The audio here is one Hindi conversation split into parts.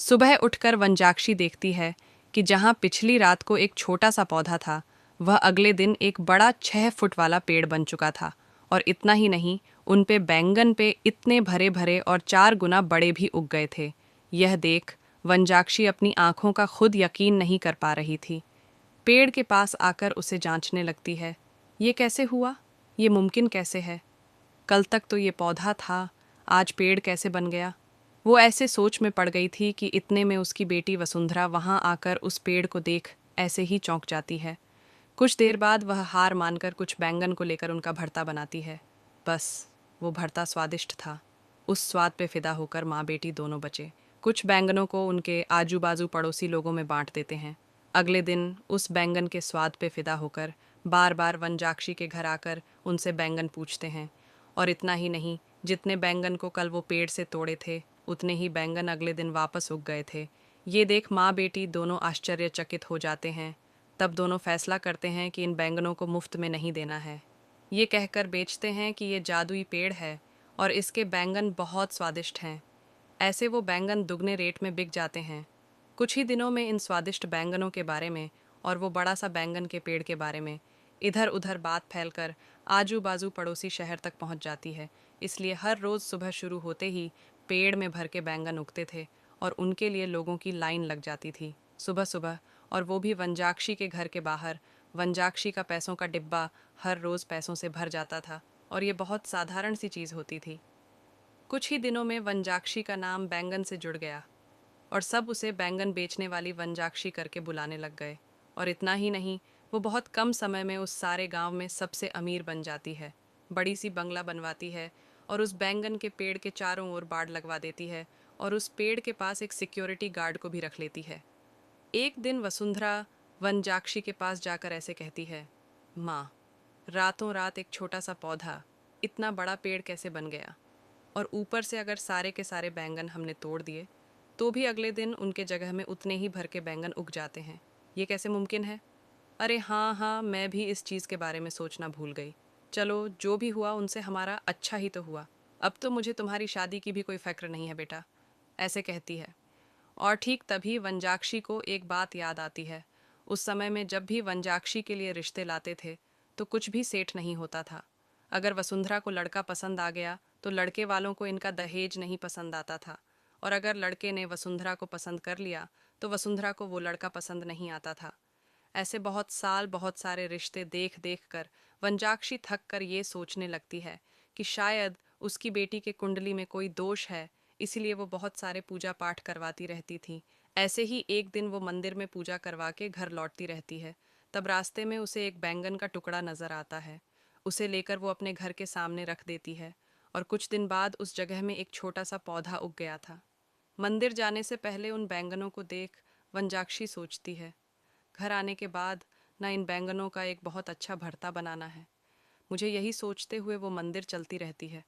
सुबह उठकर वनजाक्षी देखती है कि जहाँ पिछली रात को एक छोटा सा पौधा था, वह अगले दिन एक बड़ा 6 फुट वाला पेड़ बन चुका था। और इतना ही नहीं, उन पे बैंगन पे इतने भरे भरे और 4 गुना बड़े भी उग गए थे। यह देख वनजाक्षी अपनी आंखों का खुद यकीन नहीं कर पा रही थी। पेड़ के पास आकर उसे जांचने लगती है। ये कैसे हुआ? ये मुमकिन कैसे है? कल तक तो ये पौधा था, आज पेड़ कैसे बन गया? वो ऐसे सोच में पड़ गई थी कि इतने में उसकी बेटी वसुंधरा वहां आकर उस पेड़ को देख ऐसे ही चौंक जाती है। कुछ देर बाद वह हार मानकर कुछ बैंगन को लेकर उनका भरता बनाती है। बस, वो भरता स्वादिष्ट था। उस स्वाद पे फिदा होकर माँ बेटी दोनों बचे। कुछ बैंगनों को उनके आजू बाजू पड़ोसी लोगों में बांट देते हैं। अगले दिन उस बैंगन के स्वाद पे फिदा होकर बार बार वनजाक्षी के घर आकर उनसे बैंगन पूछते हैं। और इतना ही नहीं, जितने बैंगन को कल वो पेड़ से तोड़े थे, उतने ही बैंगन अगले दिन वापस उग गए थे। ये देख माँ बेटी दोनों आश्चर्यचकित हो जाते हैं। तब दोनों फैसला करते हैं कि इन बैंगनों को मुफ्त में नहीं देना है। ये कहकर बेचते हैं कि ये जादुई पेड़ है और इसके बैंगन बहुत स्वादिष्ट हैं। ऐसे वो बैंगन दुगने रेट में बिक जाते हैं। कुछ ही दिनों में इन स्वादिष्ट बैंगनों के बारे में और वो बड़ा सा बैंगन के पेड़ के बारे में इधर उधर बात फैलकर आजू बाजू पड़ोसी शहर तक पहुंच जाती है। इसलिए हर रोज़ सुबह शुरू होते ही पेड़ में भर के बैंगन उगते थे और उनके लिए लोगों की लाइन लग जाती थी सुबह सुबह। और वो भी वनजाक्षी के घर के बाहर। वनजाक्षी का पैसों का डिब्बा हर रोज़ पैसों से भर जाता था और ये बहुत साधारण सी चीज़ होती थी। कुछ ही दिनों में वनजाक्षी का नाम बैंगन से जुड़ गया और सब उसे बैंगन बेचने वाली वनजाक्षी करके बुलाने लग गए। और इतना ही नहीं, वो बहुत कम समय में उस सारे गांव में सबसे अमीर बन जाती है। बड़ी सी बंगला बनवाती है और उस बैंगन के पेड़ के चारों ओर बाड़ लगवा देती है और उस पेड़ के पास एक सिक्योरिटी गार्ड को भी रख लेती है। एक दिन वसुंधरा वनजाक्षी के पास जाकर ऐसे कहती है, माँ, रातों रात एक छोटा सा पौधा इतना बड़ा पेड़ कैसे बन गया? और ऊपर से अगर सारे के सारे बैंगन हमने तोड़ दिए तो भी अगले दिन उनके जगह में उतने ही भर के बैंगन उग जाते हैं। ये कैसे मुमकिन है? अरे हाँ हाँ, मैं भी इस चीज़ के बारे में सोचना भूल गई। चलो, जो भी हुआ उनसे हमारा अच्छा ही तो हुआ। अब तो मुझे तुम्हारी शादी की भी कोई फ़िक्र नहीं है बेटा, ऐसे कहती है। और ठीक तभी वनजाक्षी को एक बात याद आती है। उस समय में जब भी वनजाक्षी के लिए रिश्ते लाते थे तो कुछ भी सेठ नहीं होता था। अगर वसुंधरा को लड़का पसंद आ गया तो लड़के वालों को इनका दहेज नहीं पसंद आता था। और अगर लड़के ने वसुंधरा को पसंद कर लिया तो वसुंधरा को वो लड़का पसंद नहीं आता था। ऐसे बहुत साल बहुत सारे रिश्ते देख देख कर वनजाक्षी थक कर ये सोचने लगती है कि शायद उसकी बेटी के कुंडली में कोई दोष है। इसीलिए वो बहुत सारे पूजा पाठ करवाती रहती थी। ऐसे ही एक दिन वो मंदिर में पूजा करवा के घर लौटती रहती है। तब रास्ते में उसे एक बैंगन का टुकड़ा नजर आता है। उसे लेकर वो अपने घर के सामने रख देती है और कुछ दिन बाद उस जगह में एक छोटा सा पौधा उग गया था। मंदिर जाने से पहले उन बैंगनों को देख वनजाक्षी सोचती है, घर आने के बाद ना इन बैंगनों का एक बहुत अच्छा भरता बनाना है। मुझे यही सोचते हुए वो मंदिर चलती रहती है।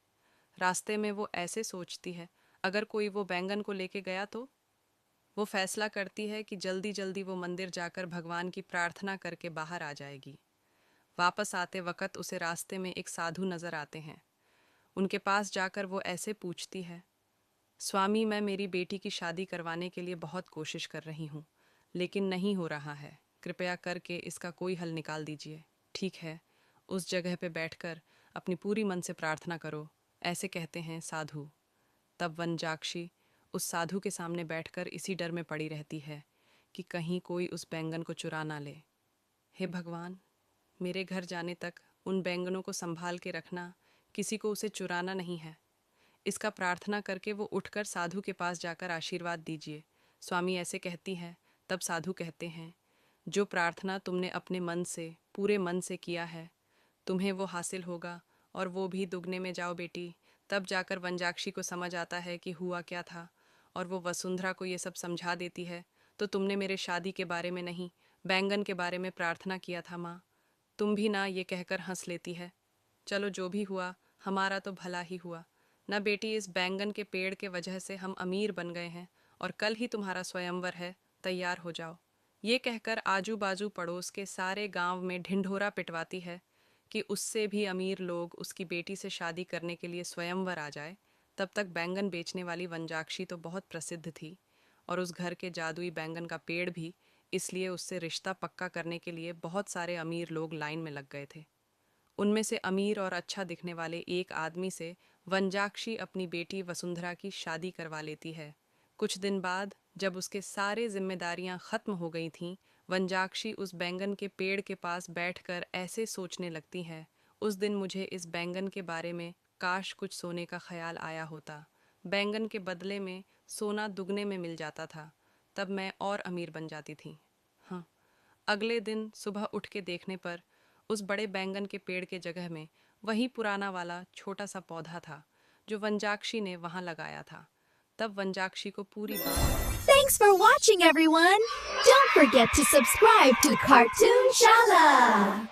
रास्ते में वो ऐसे सोचती है, अगर कोई वो बैंगन को लेके गया तो? वो फैसला करती है कि जल्दी जल्दी वो मंदिर जाकर भगवान की प्रार्थना करके बाहर आ जाएगी। वापस आते वक्त उसे रास्ते में एक साधु नजर आते हैं। उनके पास जाकर वो ऐसे पूछती है, स्वामी, मैं मेरी बेटी की शादी करवाने के लिए बहुत कोशिश कर रही हूँ, लेकिन नहीं हो रहा है। कृपया करके इसका कोई हल निकाल दीजिए। ठीक है, उस जगह पे बैठकर अपनी पूरी मन से प्रार्थना करो, ऐसे कहते हैं साधु। तब वनजाक्षी उस साधु के सामने बैठकर इसी डर में पड़ी रहती है कि कहीं कोई उस बैंगन को चुरा ना ले। हे भगवान, मेरे घर जाने तक उन बैंगनों को संभाल के रखना, किसी को उसे चुराना नहीं है। इसका प्रार्थना करके वो उठकर साधु के पास जाकर आशीर्वाद दीजिए, स्वामी ऐसे कहती हैं। तब साधु कहते हैं, जो प्रार्थना तुमने अपने मन से, पूरे मन से किया है, तुम्हें वो हासिल होगा और वो भी दुगने में जाओ बेटी। तब जाकर वनजाक्षी को समझ आता है कि हुआ क्या था और वो वसुंधरा को ये सब समझा देती है। तो तुमने मेरे शादी के बारे में नहीं, बैंगन के बारे में प्रार्थना किया था माँ। तुम भी ना, ये कहकर हंस लेती है। चलो, जो भी हुआ हमारा तो भला ही हुआ ना बेटी। इस बैंगन के पेड़ के वजह से हम अमीर बन गए हैं और कल ही तुम्हारा स्वयंवर है, तैयार हो जाओ। ये कहकर आजू बाजू पड़ोस के सारे गांव में ढिंढोरा पिटवाती है कि उससे भी अमीर लोग उसकी बेटी से शादी करने के लिए स्वयंवर आ जाए। तब तक बैंगन बेचने वाली वनजाक्षी तो बहुत प्रसिद्ध थी और उस घर के जादुई बैंगन का पेड़ भी, इसलिए उससे रिश्ता पक्का करने के लिए बहुत सारे अमीर लोग लाइन में लग गए थे। उनमें से अमीर और अच्छा दिखने वाले एक आदमी से वनजाक्षी अपनी बेटी वसुंधरा की शादी करवा लेती है। कुछ दिन बाद जब उसके सारे जिम्मेदारियां खत्म हो गई थीं, वनजाक्षी उस बैंगन के पेड़ के पास बैठकर ऐसे सोचने लगती है, उस दिन मुझे इस बैंगन के बारे में काश कुछ सोने का ख्याल आया होता। बैंगन के बदले में सोना दुगने में मिल जाता था, तब मैं और अमीर बन जाती थी। हाँ। अगले दिन सुबह उठ के देखने पर उस बड़े बैंगन के पेड़ के जगह में वही पुराना वाला छोटा सा पौधा था जो वनजाक्षी ने वहां लगाया था। तब वनजाक्षी को पूरी बात। Thanks for watching, everyone. Don't forget to subscribe to Cartoon Shala.